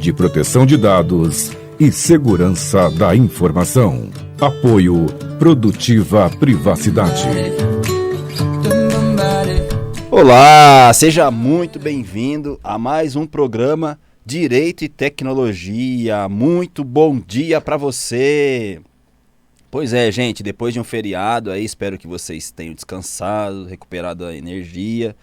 de proteção de dados e segurança da informação. Apoio Produtiva Privacidade. Olá, seja muito bem-vindo a mais um programa Direito e Tecnologia. Muito bom dia para você! Pois é, gente, depois de um feriado aí, espero que vocês tenham descansado, recuperado a energia.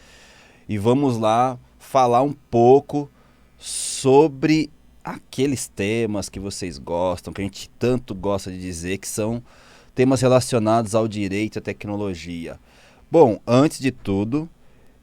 E vamos lá falar um pouco sobre aqueles temas que vocês gostam, que a gente tanto gosta de dizer, que são temas relacionados ao direito e à tecnologia. Bom, antes de tudo,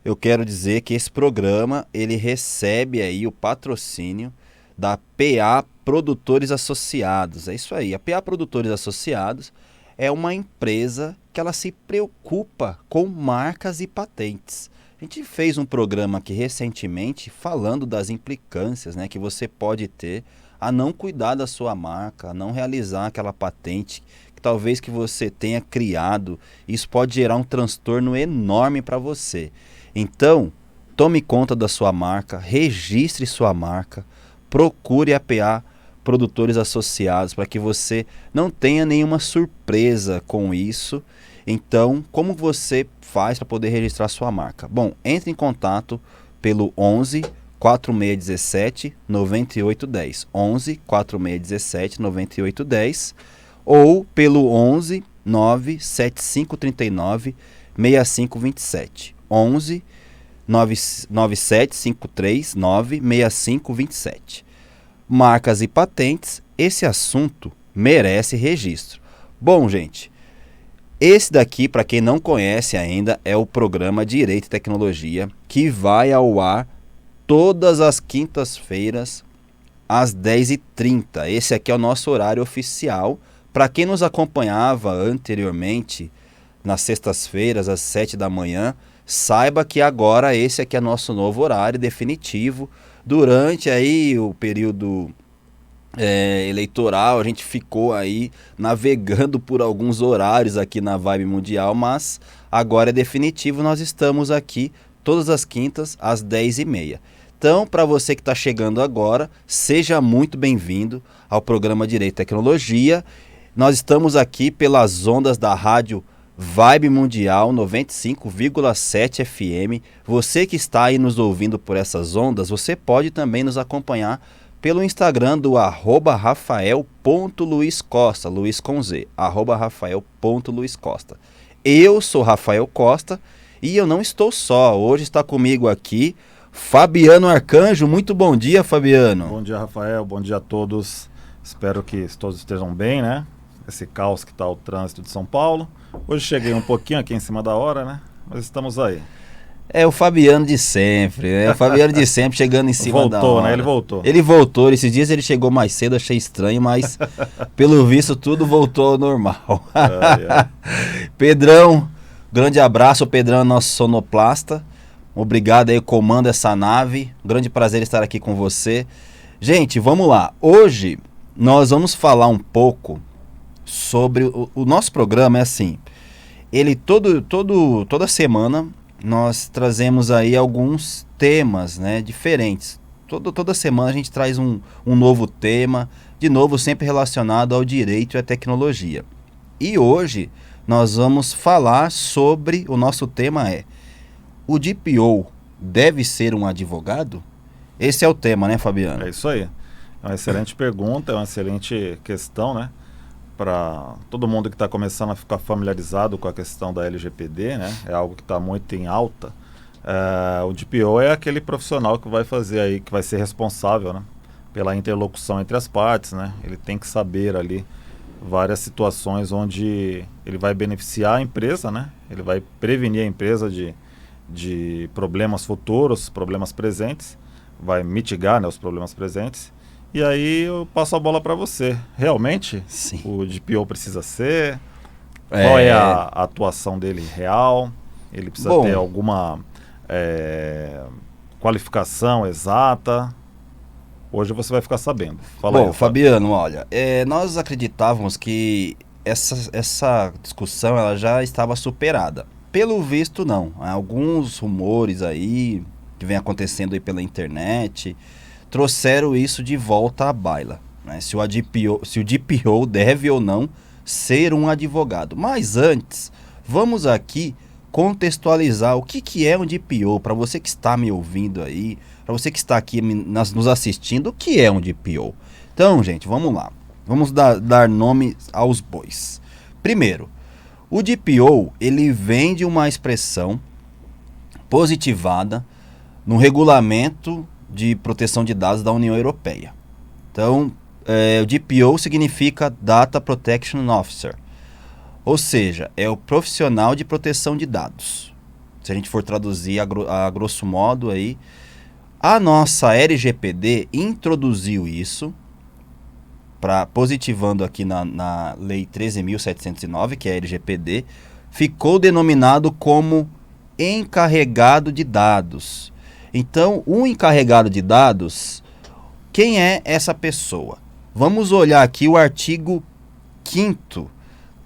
eu quero dizer que esse programa, ele recebe aí o patrocínio da PA Produtores Associados. É isso aí, a PA Produtores Associados é uma empresa que ela se preocupa com marcas e patentes. A gente fez um programa aqui recentemente falando das implicâncias, né, que você pode ter a não cuidar da sua marca, a não realizar aquela patente que talvez que você tenha criado. Isso pode gerar um transtorno enorme para você. Então, tome conta da sua marca, registre sua marca, procure a PA Produtores Associados para que você não tenha nenhuma surpresa com isso. Então, como você faz para poder registrar sua marca? Bom, entre em contato pelo 11 4617 9810. 11 4617 9810 ou pelo 11 97539 6527. 11 97539 6527. Marcas e patentes, esse assunto merece registro. Bom, gente, esse daqui, para quem não conhece ainda, é o programa Direito e Tecnologia, que vai ao ar todas as quintas-feiras, às 10h30. Esse aqui é o nosso horário oficial. Para quem nos acompanhava anteriormente, nas sextas-feiras, às 7 da manhã, saiba que agora esse aqui é nosso novo horário definitivo. Durante aí o período eleitoral, a gente ficou aí navegando por alguns horários aqui na Vibe Mundial, mas agora é definitivo, nós estamos aqui todas as quintas às 10h30. Então, para você que está chegando agora, seja muito bem-vindo ao programa Direito e Tecnologia. Nós estamos aqui pelas ondas da rádio Vibe Mundial 95,7 FM. Você que está aí nos ouvindo por essas ondas, você pode também nos acompanhar pelo Instagram do @rafael.luizcosta, Luiz com Z, @rafael.luizcosta. Eu sou Rafael Costa e eu não estou só. Hoje está comigo aqui Fabiano Arcanjo. Muito bom dia, Fabiano. Bom dia, Rafael. Bom dia a todos. Espero que todos estejam bem, né? Esse caos que está o trânsito de São Paulo. Hoje cheguei um pouquinho aqui em cima da hora, né? Mas estamos aí. É o Fabiano de sempre, né? O Fabiano de sempre chegando em cima da hora. Voltou, né? Ele voltou. Ele voltou. Esses dias ele chegou mais cedo, achei estranho, mas pelo visto tudo voltou ao normal. Pedrão, grande abraço. O Pedrão é nosso sonoplasta. Obrigado aí, comanda essa nave. Grande prazer estar aqui com você. Gente, vamos lá. Hoje nós vamos falar um pouco sobre o nosso programa. É assim, ele toda semana nós trazemos aí alguns temas, né, diferentes. Toda semana a gente traz um novo tema, de novo sempre relacionado ao direito e à tecnologia. E hoje nós vamos falar sobre, o nosso tema é: o DPO deve ser um advogado? Esse é o tema, né, Fabiano? É isso aí. É uma excelente pergunta, é uma excelente questão, né? Para todo mundo que está começando a ficar familiarizado com a questão da LGPD, né? É algo que está muito em alta. O DPO é aquele profissional que vai fazer aí, que vai ser responsável, né, pela interlocução entre as partes, né? Ele tem que saber ali várias situações onde ele vai beneficiar a empresa, né? Ele vai prevenir a empresa de problemas futuros, problemas presentes, vai mitigar, né, os problemas presentes. E aí eu passo a bola para você. Realmente, Sim. O DPO precisa ser? Qual é a atuação dele real? Ele precisa ter alguma qualificação exata? Hoje você vai ficar sabendo. Fala aí, Fabiano, olha, nós acreditávamos que essa discussão ela já estava superada. Pelo visto, não. Há alguns rumores aí que vem acontecendo aí pela internet, trouxeram isso de volta à baila, né? Se o DPO deve ou não ser um advogado. Mas antes, vamos aqui contextualizar o que é um DPO, para você que está me ouvindo aí, para você que está aqui nos assistindo, o que é um DPO? Então, gente, vamos lá. Vamos dar nome aos bois. Primeiro, o DPO, ele vem de uma expressão positivada no regulamento de proteção de dados da União Europeia. Então, o DPO significa Data Protection Officer, ou seja, é o profissional de proteção de dados. Se a gente for traduzir a grosso modo aí, a nossa LGPD introduziu isso, positivando aqui na Lei 13.709, que é a LGPD, ficou denominado como encarregado de dados. Então, o encarregado de dados, quem é essa pessoa? Vamos olhar aqui o artigo 5º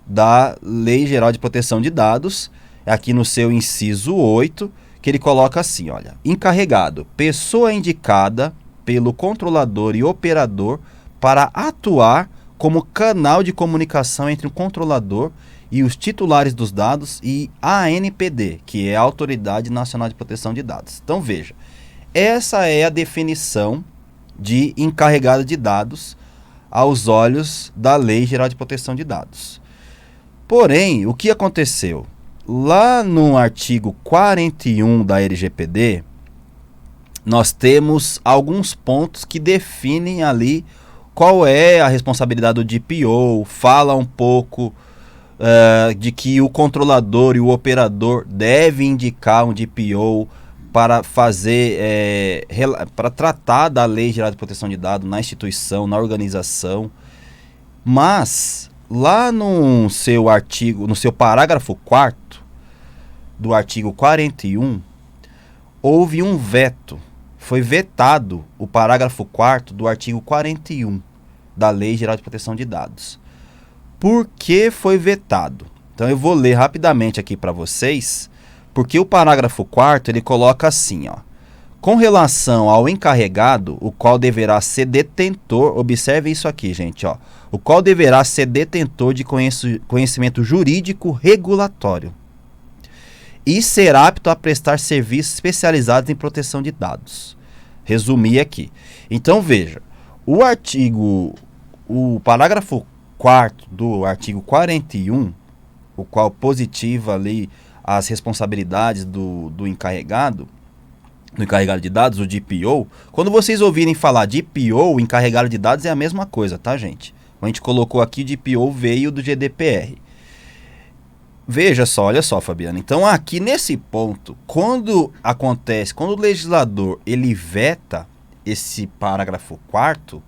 da Lei Geral de Proteção de Dados, aqui no seu inciso 8, que ele coloca assim, olha, encarregado, pessoa indicada pelo controlador e operador para atuar como canal de comunicação entre o controlador e os titulares dos dados e a ANPD, que é a Autoridade Nacional de Proteção de Dados. Então veja, essa é a definição de encarregado de dados aos olhos da Lei Geral de Proteção de Dados. Porém, o que aconteceu? Lá no artigo 41 da LGPD, nós temos alguns pontos que definem ali qual é a responsabilidade do DPO, fala um pouco de que o controlador e o operador devem indicar um DPO para fazer, para tratar da Lei Geral de Proteção de Dados na instituição, na organização. Mas, lá no seu artigo, no seu parágrafo 4º do artigo 41, houve um veto. Foi vetado o parágrafo 4º do artigo 41 da Lei Geral de Proteção de Dados. Por que foi vetado? Então eu vou ler rapidamente aqui para vocês, porque o parágrafo 4º ele coloca assim, ó: com relação ao encarregado, o qual deverá ser detentor, observe isso aqui, gente, ó, o qual deverá ser detentor de conhecimento jurídico regulatório e ser apto a prestar serviços especializados em proteção de dados. Resumi aqui. Então veja, o parágrafo 4º do artigo 41, o qual positiva ali as responsabilidades do encarregado de dados, o DPO. Quando vocês ouvirem falar DPO, encarregado de dados, é a mesma coisa, tá, gente? A gente colocou aqui, o DPO veio do GDPR. Veja só, olha só, Fabiana. Então, aqui nesse ponto, quando o legislador ele veta esse parágrafo 4º,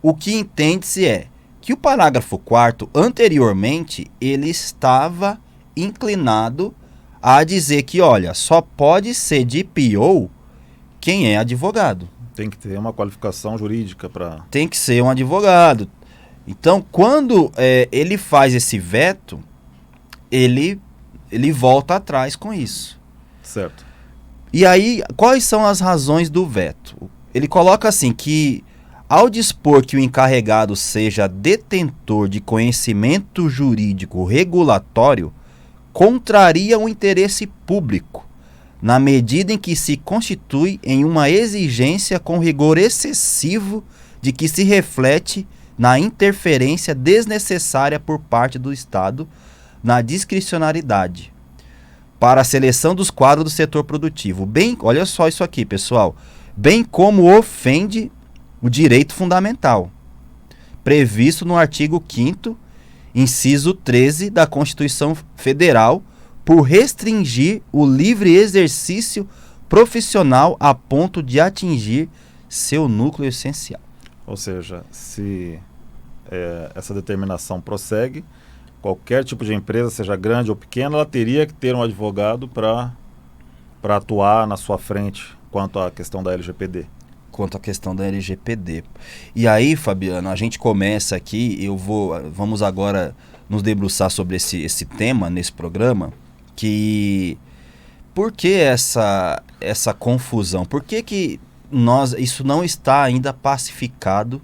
o que entende-se é que o parágrafo 4º, anteriormente, ele estava inclinado a dizer que, olha, só pode ser DPO quem é advogado. Tem que ter uma qualificação jurídica para... Tem que ser um advogado. Então, quando ele faz esse veto, ele volta atrás com isso. Certo. E aí, quais são as razões do veto? Ele coloca assim que, ao dispor que o encarregado seja detentor de conhecimento jurídico regulatório, contraria o interesse público, na medida em que se constitui em uma exigência com rigor excessivo de que se reflete na interferência desnecessária por parte do Estado na discricionariedade para a seleção dos quadros do setor produtivo. Olha só isso aqui, pessoal. Bem como ofende o direito fundamental, previsto no artigo 5º, inciso 13 da Constituição Federal, por restringir o livre exercício profissional a ponto de atingir seu núcleo essencial. Ou seja, se essa determinação prossegue, qualquer tipo de empresa, seja grande ou pequena, ela teria que ter um advogado para atuar na sua frente quanto à questão da LGPD. Quanto à questão da LGPD. E aí, Fabiano, a gente começa aqui, vamos agora nos debruçar sobre esse tema nesse programa, que por que essa confusão? Por que isso não está ainda pacificado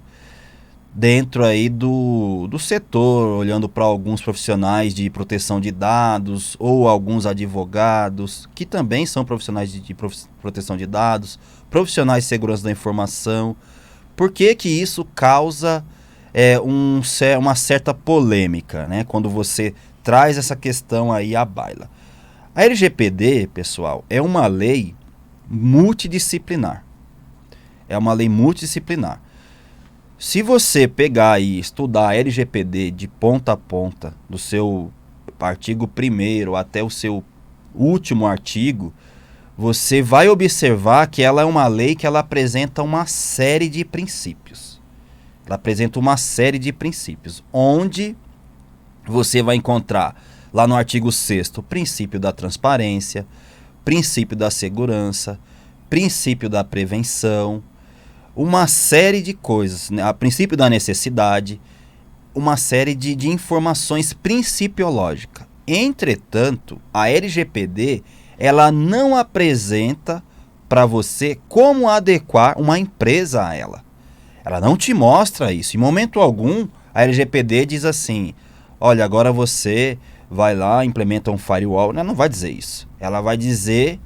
dentro aí do setor, olhando para alguns profissionais de proteção de dados ou alguns advogados, que também são profissionais de proteção de dados, profissionais de segurança da informação. Por que que isso causa uma certa polêmica, né, quando você traz essa questão aí à baila? A LGPD, pessoal, é uma lei multidisciplinar. É uma lei multidisciplinar. Se você pegar e estudar a LGPD de ponta a ponta, do seu artigo 1º até o seu último artigo, você vai observar que ela é uma lei que ela apresenta uma série de princípios. Ela apresenta uma série de princípios, onde você vai encontrar lá no artigo 6º, o princípio da transparência, princípio da segurança, princípio da prevenção, uma série de coisas, né? A princípio da necessidade, uma série de informações principiológicas. Entretanto, a LGPD, ela não apresenta para você como adequar uma empresa a ela. Ela não te mostra isso. Em momento algum, a LGPD diz assim, olha, agora você vai lá, implementa um firewall. Ela não vai dizer isso. Ela vai dizer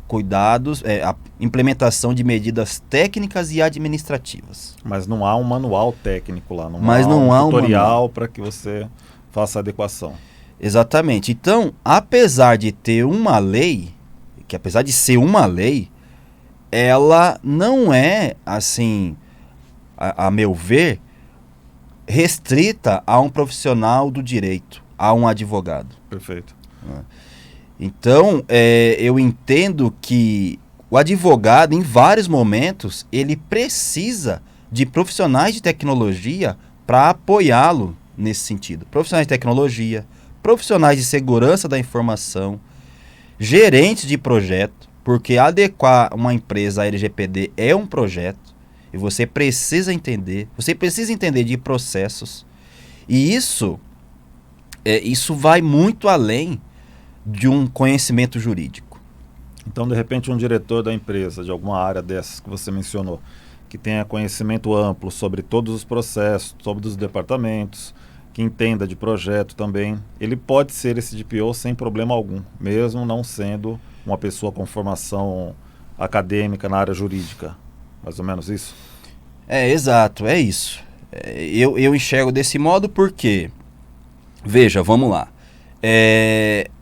cuidados, a implementação de medidas técnicas e administrativas. Mas não há um manual técnico lá, não há um tutorial para que você faça a adequação. Exatamente. Então, apesar de ter uma lei, que apesar de ser uma lei, ela não é, assim, a meu ver, restrita a um profissional do direito, a um advogado. Perfeito. Então, eu entendo que o advogado, em vários momentos, ele precisa de profissionais de tecnologia para apoiá-lo nesse sentido. Profissionais de tecnologia, profissionais de segurança da informação, gerentes de projeto, porque adequar uma empresa à LGPD é um projeto e você precisa entender de processos. E isso vai muito além de um conhecimento jurídico. Então, de repente, um diretor da empresa, de alguma área dessas que você mencionou, que tenha conhecimento amplo sobre todos os processos, sobre os departamentos, que entenda de projeto também, ele pode ser esse DPO sem problema algum, mesmo não sendo uma pessoa com formação acadêmica na área jurídica. Mais ou menos isso? Exato, é isso. Eu enxergo desse modo porque, veja, vamos lá.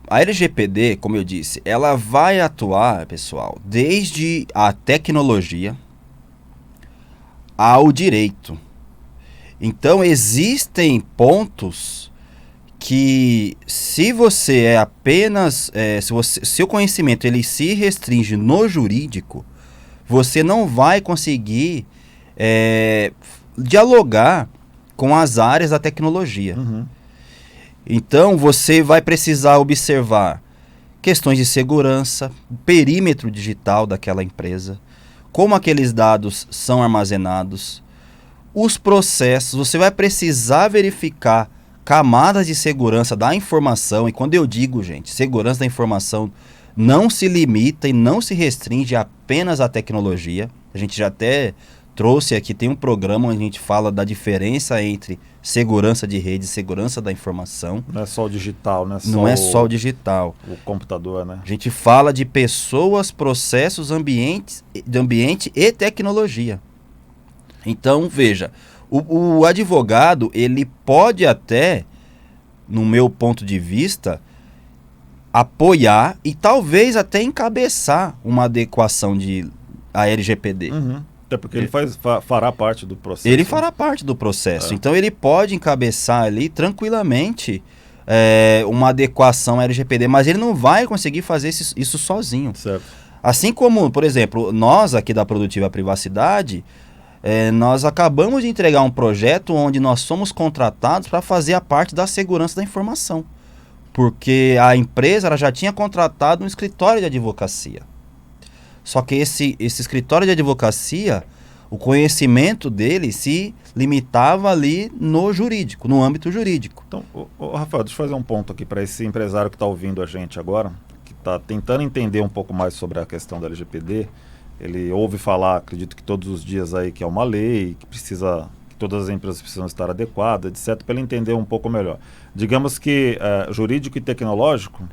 A LGPD, como eu disse, ela vai atuar, pessoal, desde a tecnologia ao direito. Então, existem pontos que, se você é apenas, seu conhecimento ele se restringe no jurídico, você não vai conseguir dialogar com as áreas da tecnologia. Uhum. Então, você vai precisar observar questões de segurança, perímetro digital daquela empresa, como aqueles dados são armazenados, os processos. Você vai precisar verificar camadas de segurança da informação. E quando eu digo, gente, segurança da informação não se limita e não se restringe apenas à tecnologia. A gente já até trouxe aqui, tem um programa onde a gente fala da diferença entre segurança de rede e segurança da informação. Não é só o digital, né? Não é só o digital. O computador, né? A gente fala de pessoas, processos, ambiente e tecnologia. Então, veja, o advogado, ele pode até, no meu ponto de vista, apoiar e talvez até encabeçar uma adequação à LGPD. Uhum. Até porque ele fará parte do processo. Ele fará parte do processo. Então, ele pode encabeçar ali tranquilamente uma adequação à LGPD, mas ele não vai conseguir fazer isso sozinho. Certo. Assim como, por exemplo, nós aqui da Produtiva Privacidade, nós acabamos de entregar um projeto onde nós somos contratados para fazer a parte da segurança da informação. Porque a empresa ela já tinha contratado um escritório de advocacia. Só que esse escritório de advocacia, o conhecimento dele se limitava ali no jurídico, no âmbito jurídico. Então, Rafael, deixa eu fazer um ponto aqui para esse empresário que está ouvindo a gente agora, que está tentando entender um pouco mais sobre a questão da LGPD. ele ouve falar, acredito que todos os dias aí, que é uma lei, que todas as empresas precisam estar adequadas, etc., para ele entender um pouco melhor. Digamos que jurídico e tecnológico, vou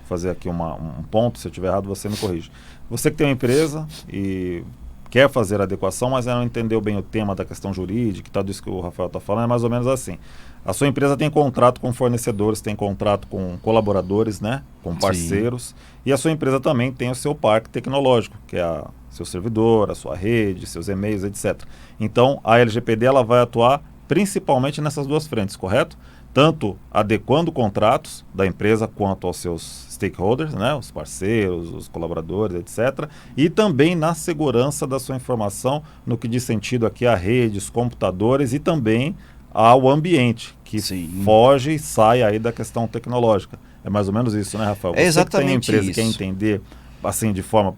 fazer aqui um ponto, se eu estiver errado você me corrige. Você que tem uma empresa e quer fazer a adequação, mas não entendeu bem o tema da questão jurídica e tal, disso que o Rafael está falando, é mais ou menos assim. A sua empresa tem contrato com fornecedores, tem contrato com colaboradores, né, com parceiros, e a sua empresa também tem o seu parque tecnológico, que é seu servidor, a sua rede, seus e-mails, etc. Então, a LGPD ela vai atuar principalmente nessas duas frentes, correto? Tanto adequando contratos da empresa quanto aos seus stakeholders, né, os parceiros, os colaboradores, etc. E também na segurança da sua informação, no que diz sentido aqui a redes, computadores e também ao ambiente, que foge e sai aí da questão tecnológica. É mais ou menos isso, né, Rafael? É exatamente Você que tem empresa e quer entender assim de forma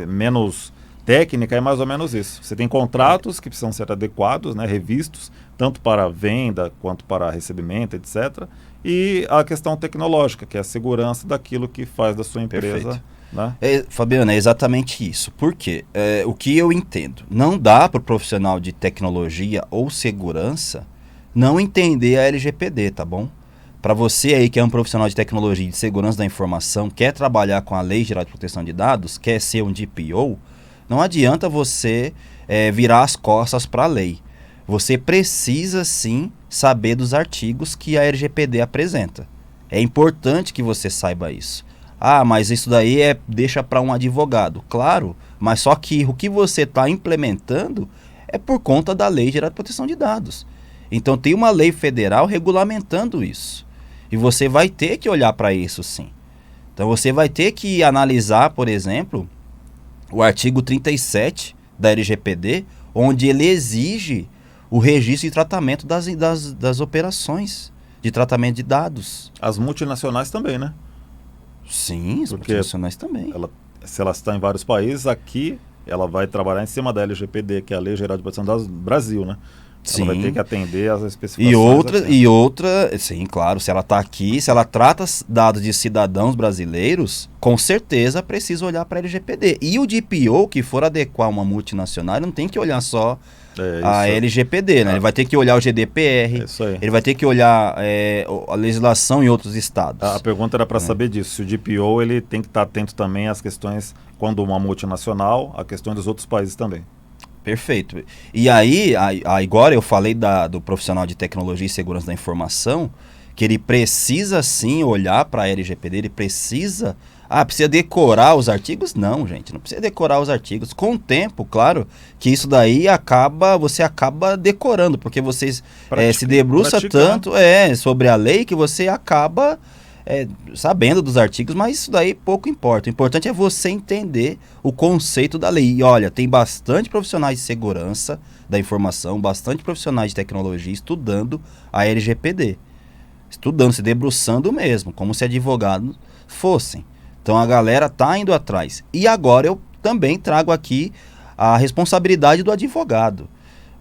menos técnica, é mais ou menos isso. Você tem contratos que precisam ser adequados, né, revistos, tanto para venda quanto para recebimento, etc. E a questão tecnológica, que é a segurança daquilo que faz da sua empresa. Né? Fabiano, é exatamente isso. Por quê? O que eu entendo? Não dá para o profissional de tecnologia ou segurança não entender a LGPD, tá bom? Para você aí que é um profissional de tecnologia e de segurança da informação, quer trabalhar com a Lei Geral de Proteção de Dados, quer ser um DPO, não adianta você virar as costas para a lei. Você precisa sim saber dos artigos que a LGPD apresenta. É importante que você saiba isso. Ah, mas isso daí deixa para um advogado. Claro, mas só que o que você está implementando é por conta da Lei Geral de Proteção de Dados. Então tem uma lei federal regulamentando isso. E você vai ter que olhar para isso sim. Então você vai ter que analisar, por exemplo, o artigo 37 da LGPD, onde ele exige o registro e tratamento das operações de tratamento de dados. As multinacionais também, né? Sim, as multinacionais também. Se ela está em vários países, aqui ela vai trabalhar em cima da LGPD, que é a Lei Geral de Proteção de Dados do Brasil, né? Sim. Ela vai ter que atender às especificações. E outra, sim, claro, se ela está aqui, se ela trata dados de cidadãos brasileiros, com certeza precisa olhar para a LGPD. E o DPO, que for adequar uma multinacional, não tem que olhar só a LGPD, né? Ele vai ter que olhar o GDPR, ele vai ter que olhar a legislação em outros estados. A pergunta era para saber disso, se o DPO ele tem que estar atento também às questões, quando uma multinacional, a questões dos outros países também. Perfeito. E aí, agora eu falei do profissional de tecnologia e segurança da informação, que ele precisa sim olhar para a LGPD, ele precisa decorar os artigos? Não, gente, não precisa decorar os artigos. Com o tempo, claro, que isso daí você acaba decorando, porque você se debruça tanto sobre a lei que você acaba sabendo dos artigos, mas isso daí pouco importa. O importante é você entender o conceito da lei. E olha, tem bastante profissionais de segurança da informação, bastante profissionais de tecnologia estudando a LGPD. Estudando, se debruçando mesmo, como se advogados fossem. Então a galera tá indo atrás. E agora eu também trago aqui a responsabilidade do advogado.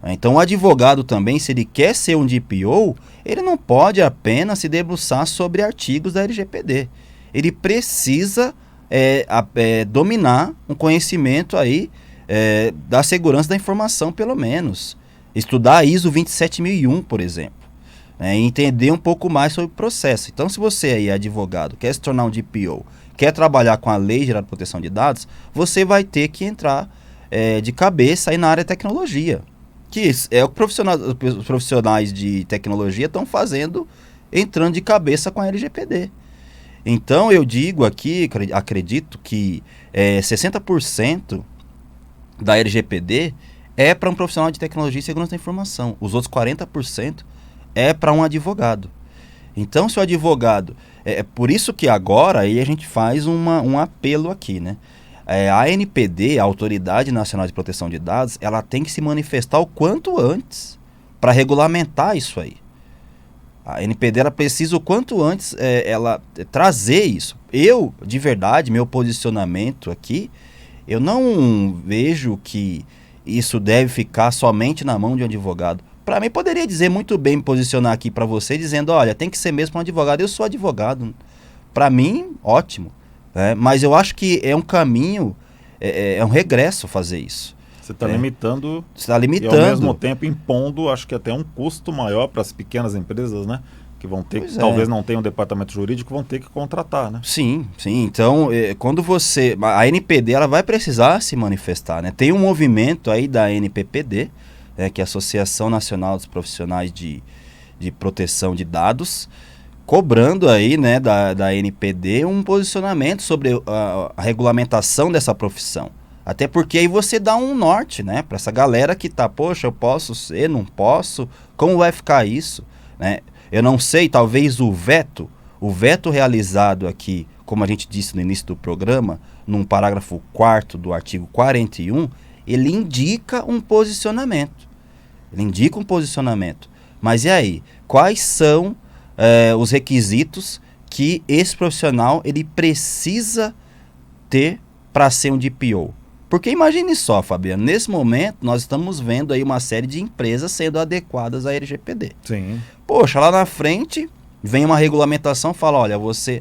Então o advogado também, se ele quer ser um DPO, ele não pode apenas se debruçar sobre artigos da LGPD. Ele precisa dominar um conhecimento aí da segurança da informação, pelo menos. Estudar a ISO 27001, por exemplo. E entender um pouco mais sobre o processo. Então, se você aí é advogado, quer se tornar um DPO, quer trabalhar com a Lei Geral de Proteção de Dados, você vai ter que entrar de cabeça aí na área de tecnologia. Que é o que os profissionais de tecnologia estão fazendo, entrando de cabeça com a LGPD. Então, eu digo aqui, acredito que 60% da LGPD é para um profissional de tecnologia e segurança da informação. Os outros 40% é para um advogado. Então, se o advogado... É por isso que agora aí a gente faz um apelo aqui, né? A ANPD, a Autoridade Nacional de Proteção de Dados, ela tem que se manifestar o quanto antes para regulamentar isso aí. A ANPD ela precisa o quanto antes ela trazer isso. Eu, de verdade, meu posicionamento aqui, eu não vejo que isso deve ficar somente na mão de um advogado. Para mim, poderia dizer muito bem, me posicionar aqui para você, dizendo, olha, tem que ser mesmo um advogado. Eu sou advogado. Para mim, ótimo. Mas eu acho que é um caminho é um regresso fazer isso. Você está limitando, você está limitando e ao mesmo tempo impondo, acho que até um custo maior para as pequenas empresas, né? Que vão ter, talvez não tenham um departamento jurídico, vão ter que contratar, né? Sim. Então, quando a NPD, ela vai precisar se manifestar, né? Tem um movimento aí da NPPD, que é a Associação Nacional dos Profissionais de Proteção de Dados, cobrando aí, né, da NPD um posicionamento sobre a regulamentação dessa profissão. Até porque aí você dá um norte, né, para essa galera que tá, poxa, eu posso ser, não posso, como vai ficar isso, né? Eu não sei, talvez o veto realizado aqui, como a gente disse no início do programa, num parágrafo 4º do artigo 41, ele indica um posicionamento. Mas e aí? Quais são os requisitos que esse profissional ele precisa ter para ser um DPO? Porque imagine só, Fabiano, nesse momento nós estamos vendo aí uma série de empresas sendo adequadas à LGPD. Sim. Poxa, lá na frente vem uma regulamentação, fala, olha,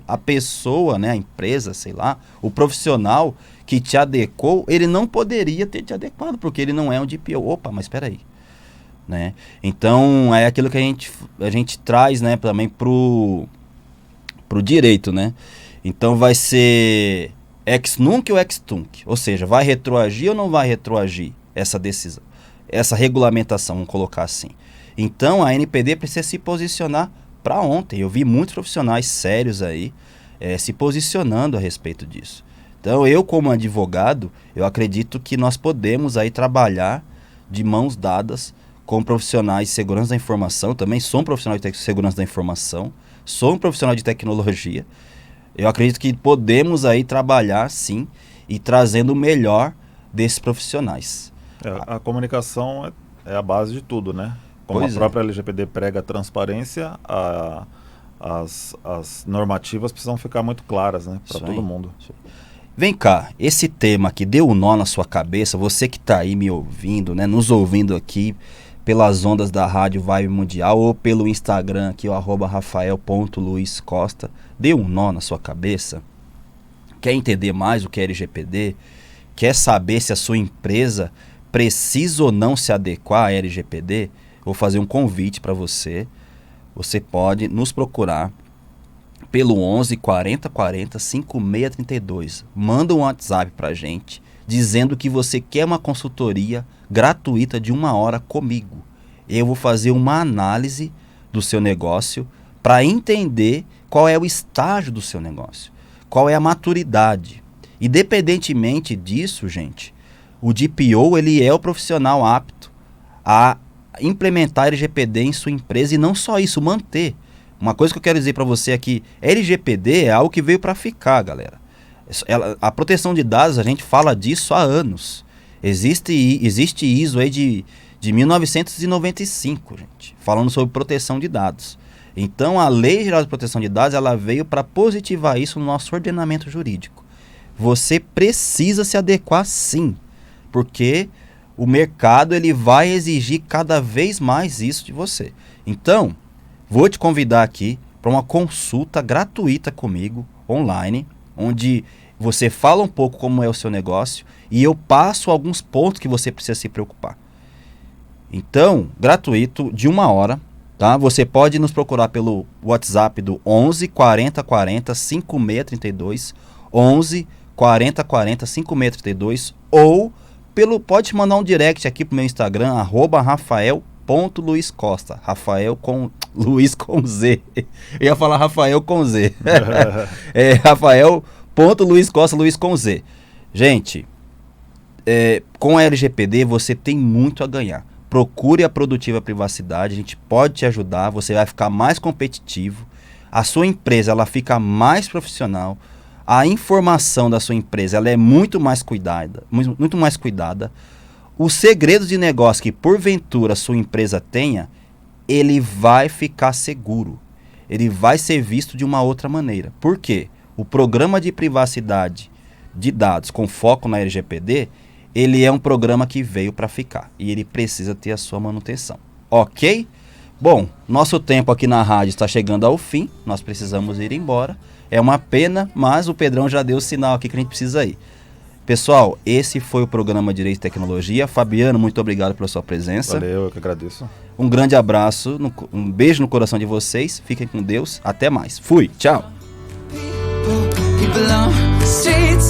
a pessoa, né, a empresa, sei lá, o profissional que te adequou, ele não poderia ter te adequado, porque ele não é um DPO. Opa, mas espera aí. Né? Então, é aquilo que a gente traz, né, também pro direito, né? Então, vai ser ex nunc ou ex tunc, ou seja, vai retroagir ou não vai retroagir essa decisão, essa regulamentação, vamos colocar assim. Então, a NPD precisa se posicionar para ontem. Eu vi muitos profissionais sérios aí se posicionando a respeito disso. Então, eu como advogado, eu acredito que nós podemos aí trabalhar de mãos dadas com profissionais de segurança da informação. Também sou um profissional de segurança da informação, sou um profissional de tecnologia. Eu acredito que podemos aí trabalhar, sim, e trazendo o melhor desses profissionais. A comunicação é a base de tudo, né? Como a própria LGPD prega a transparência, as normativas precisam ficar muito claras, né? Para todo mundo. Vem cá, esse tema que deu um nó na sua cabeça, você que está aí me ouvindo, né? Nos ouvindo aqui pelas ondas da Rádio Vibe Mundial ou pelo Instagram aqui, @rafael.luizcosta, deu um nó na sua cabeça? Quer entender mais o que é LGPD? Quer saber se a sua empresa precisa ou não se adequar à LGPD? Vou fazer um convite para você. Você pode nos procurar pelo 11 40 40 5632. Manda um WhatsApp para a gente dizendo que você quer uma consultoria gratuita de 1 hora comigo. Eu vou fazer uma análise do seu negócio para entender qual é o estágio do seu negócio, qual é a maturidade. Independentemente disso, gente, o DPO ele é o profissional apto a implementar LGPD em sua empresa e não só isso, manter. Uma coisa que eu quero dizer para você é que LGPD é algo que veio para ficar, galera. A proteção de dados, a gente fala disso há anos. Existe ISO aí de 1995, gente, falando sobre proteção de dados. Então, a Lei Geral de Proteção de Dados, ela veio para positivar isso no nosso ordenamento jurídico. Você precisa se adequar, sim, porque o mercado ele vai exigir cada vez mais isso de você. Então, vou te convidar aqui para uma consulta gratuita comigo, online, onde você fala um pouco como é o seu negócio e eu passo alguns pontos que você precisa se preocupar. Então, gratuito, de 1 hora, tá? Você pode nos procurar pelo WhatsApp do 11 40 40 5632, 11 40 40 5632, ou pode mandar um direct aqui pro meu Instagram, @rafael.luizcosta, Rafael com Luiz com Z. Eu ia falar Rafael com Z. Rafael.luizcosta, Luiz com Z. Gente, com a LGPD você tem muito a ganhar. Procure a Produtiva Privacidade, a gente pode te ajudar, você vai ficar mais competitivo, a sua empresa ela fica mais profissional, a informação da sua empresa ela é muito mais cuidada, Os segredos de negócio que porventura a sua empresa tenha, ele vai ficar seguro, ele vai ser visto de uma outra maneira. Por quê? O programa de privacidade de dados com foco na LGPD, ele é um programa que veio para ficar e ele precisa ter a sua manutenção. Ok? Bom, nosso tempo aqui na rádio está chegando ao fim, nós precisamos ir embora. É uma pena, mas o Pedrão já deu o sinal aqui que a gente precisa ir. Pessoal, esse foi o programa Direito e Tecnologia. Fabiano, muito obrigado pela sua presença. Valeu, eu que agradeço. Um grande abraço, um beijo no coração de vocês. Fiquem com Deus. Até mais. Fui. Tchau. People on the streets